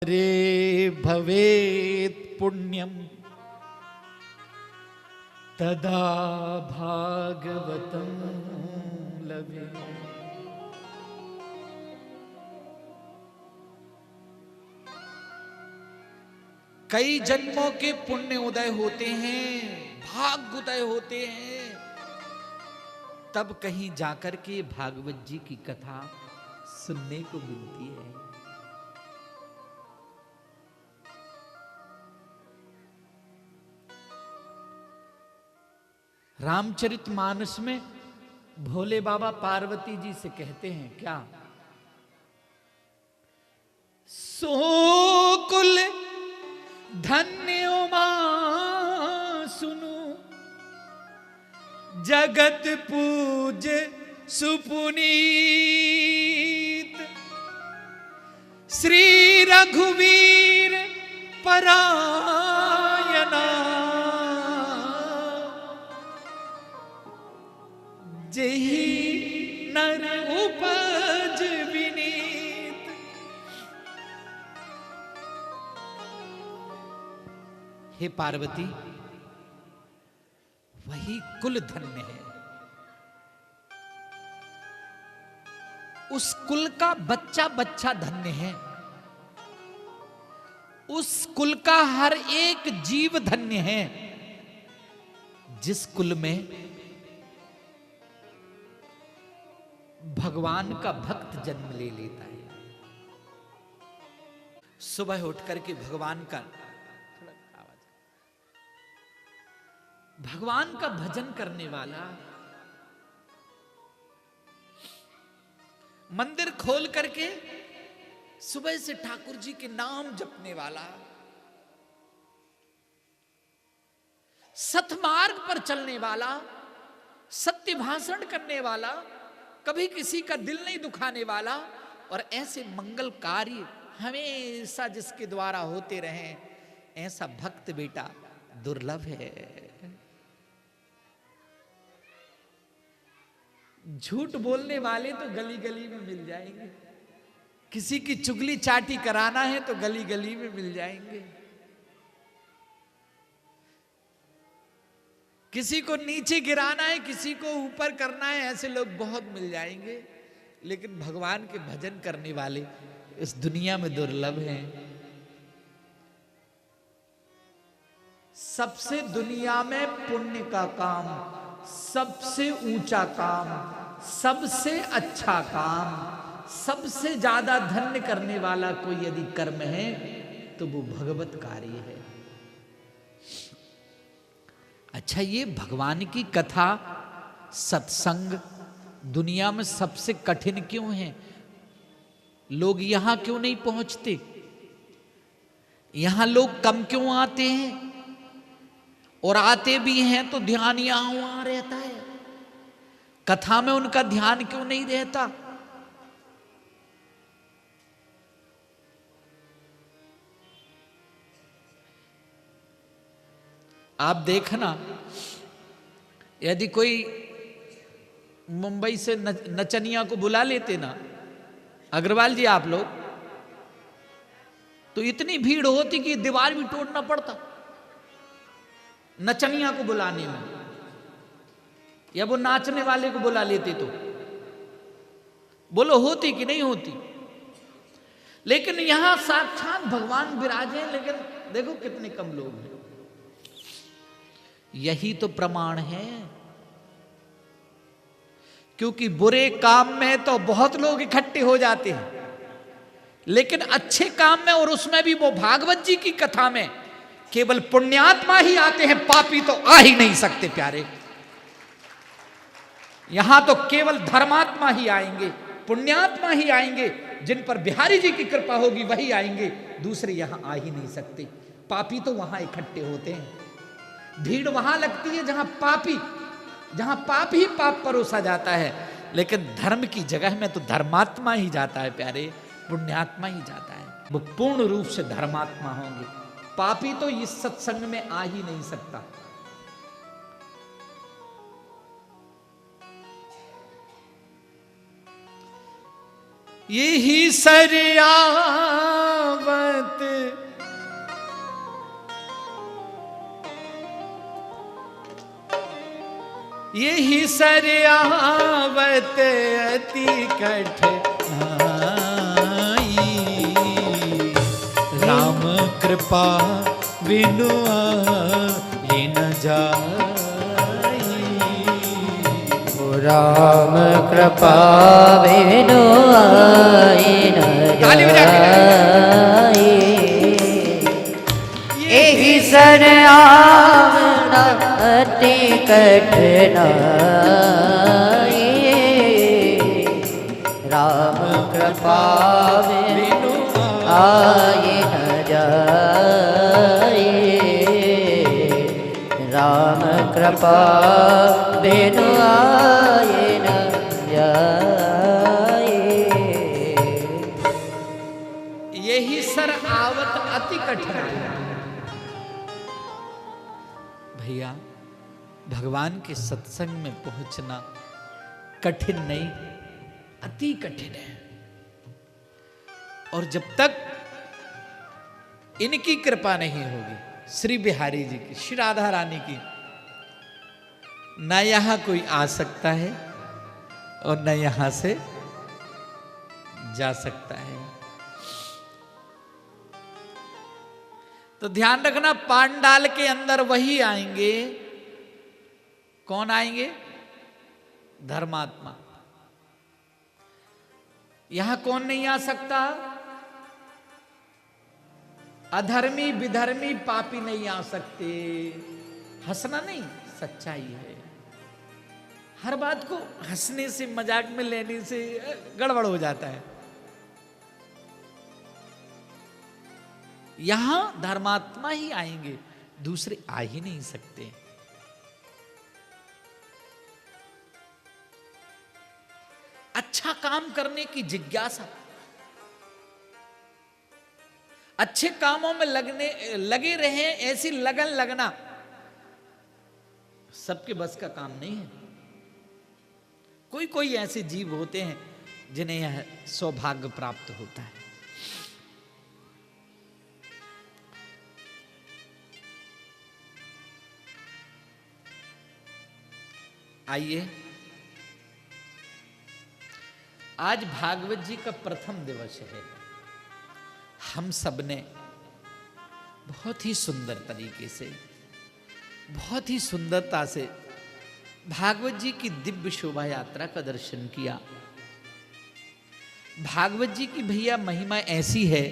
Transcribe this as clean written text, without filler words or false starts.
रे भवेत् पुण्यम तदा भागवतं लभे। कई जन्मों के पुण्य उदय होते हैं, भाग उदय होते हैं, तब कहीं जाकर के भागवत जी की कथा सुनने को मिलती है। रामचरितमानस में भोले बाबा पार्वती जी से कहते हैं क्या? सोकुल धन्य उमा सुनु, जगत पूज सुपुनीत, श्री रघुवीर परायणा, जेहि नर उपज विनीत। हे पार्वती, वही कुल धन्य है, उस कुल का बच्चा बच्चा धन्य है, उस कुल का हर एक जीव धन्य है, जिस कुल में भगवान का भक्त जन्म ले लेता है। सुबह उठ करके भगवान का भजन करने वाला, मंदिर खोल करके सुबह से ठाकुर जी के नाम जपने वाला, सतमार्ग पर चलने वाला, सत्य भाषण करने वाला, कभी किसी का दिल नहीं दुखाने वाला, और ऐसे मंगल कार्य हमेशा जिसके द्वारा होते रहे, ऐसा भक्त बेटा दुर्लभ है। झूठ बोलने वाले तो गली गली में मिल जाएंगे, किसी की चुगली चाटी कराना है तो गली गली में मिल जाएंगे, किसी को नीचे गिराना है, किसी को ऊपर करना है, ऐसे लोग बहुत मिल जाएंगे, लेकिन भगवान के भजन करने वाले इस दुनिया में दुर्लभ हैं। सबसे दुनिया में पुण्य का काम, सबसे ऊंचा काम, सबसे अच्छा काम, सबसे ज्यादा धन्य करने वाला कोई यदि कर्म है तो वो भगवत कार्य है। अच्छा, ये भगवान की कथा सत्संग दुनिया में सबसे कठिन क्यों है? लोग यहां क्यों नहीं पहुंचते? यहां लोग कम क्यों आते हैं? और आते भी हैं तो ध्यान यहां वहां रहता है, कथा में उनका ध्यान क्यों नहीं रहता? आप देखना, यदि कोई मुंबई से नचनिया को बुला लेते ना, अग्रवाल जी आप लोग, तो इतनी भीड़ होती कि दीवार भी तोड़ना पड़ता नचनिया को बुलाने में, या वो नाचने वाले को बुला लेते तो बोलो होती कि नहीं होती? लेकिन यहां साक्षात भगवान विराजे, लेकिन देखो कितने कम लोग हैं। यही तो प्रमाण है, क्योंकि बुरे काम में तो बहुत लोग इकट्ठे हो जाते हैं, लेकिन अच्छे काम में, और उसमें भी वो भागवत जी की कथा में, केवल पुण्यात्मा ही आते हैं, पापी तो आ ही नहीं सकते प्यारे। यहां तो केवल धर्मात्मा ही आएंगे, पुण्यात्मा ही आएंगे, जिन पर बिहारी जी की कृपा होगी वही आएंगे, दूसरे यहां आ ही नहीं सकते। पापी तो वहां इकट्ठे होते हैं, भीड़ वहां लगती है जहां पाप ही पाप परोसा जाता है, लेकिन धर्म की जगह में तो धर्मात्मा ही जाता है प्यारे, पुण्यात्मा ही जाता है, वो पूर्ण रूप से धर्मात्मा होंगे। पापी तो इस सत्संग में आ ही नहीं सकता। यही सरयावत यही सरयावत अति कठिनाई, राम कृपा बिनु ये न जाई। राम कृपा बिनु आए न जाई। यही सरयावत अति कठिनाई, राम कृपा बिनु आए न जाए। राम कृपा बिनु आए न जाए। यही सर आवत अति कठिन है। भैया भगवान के सत्संग में पहुंचना कठिन नहीं, अति कठिन है। और जब तक इनकी कृपा नहीं होगी, श्री बिहारी जी की, श्री राधा रानी की, न यहां कोई आ सकता है और न यहां से जा सकता है। तो ध्यान रखना, पांडाल के अंदर वही आएंगे। कौन आएंगे? धर्मात्मा। यहां कौन नहीं आ सकता? अधर्मी विधर्मी पापी नहीं आ सकते। हंसना नहीं, सच्चाई है। हर बात को हंसने से, मजाक में लेने से गड़बड़ हो जाता है। यहां धर्मात्मा ही आएंगे, दूसरे आ ही नहीं सकते। अच्छा काम करने की जिज्ञासा, अच्छे कामों में लगे रहे, ऐसी लगन लगना सबके बस का काम नहीं है। कोई कोई ऐसे जीव होते हैं जिन्हें यह सौभाग्य प्राप्त होता है। आइए, आज भागवत जी का प्रथम दिवस है। हम सब ने बहुत ही सुंदर तरीके से, बहुत ही सुंदरता से भागवत जी की दिव्य शोभा यात्रा का दर्शन किया। भागवत जी की भैया महिमा ऐसी है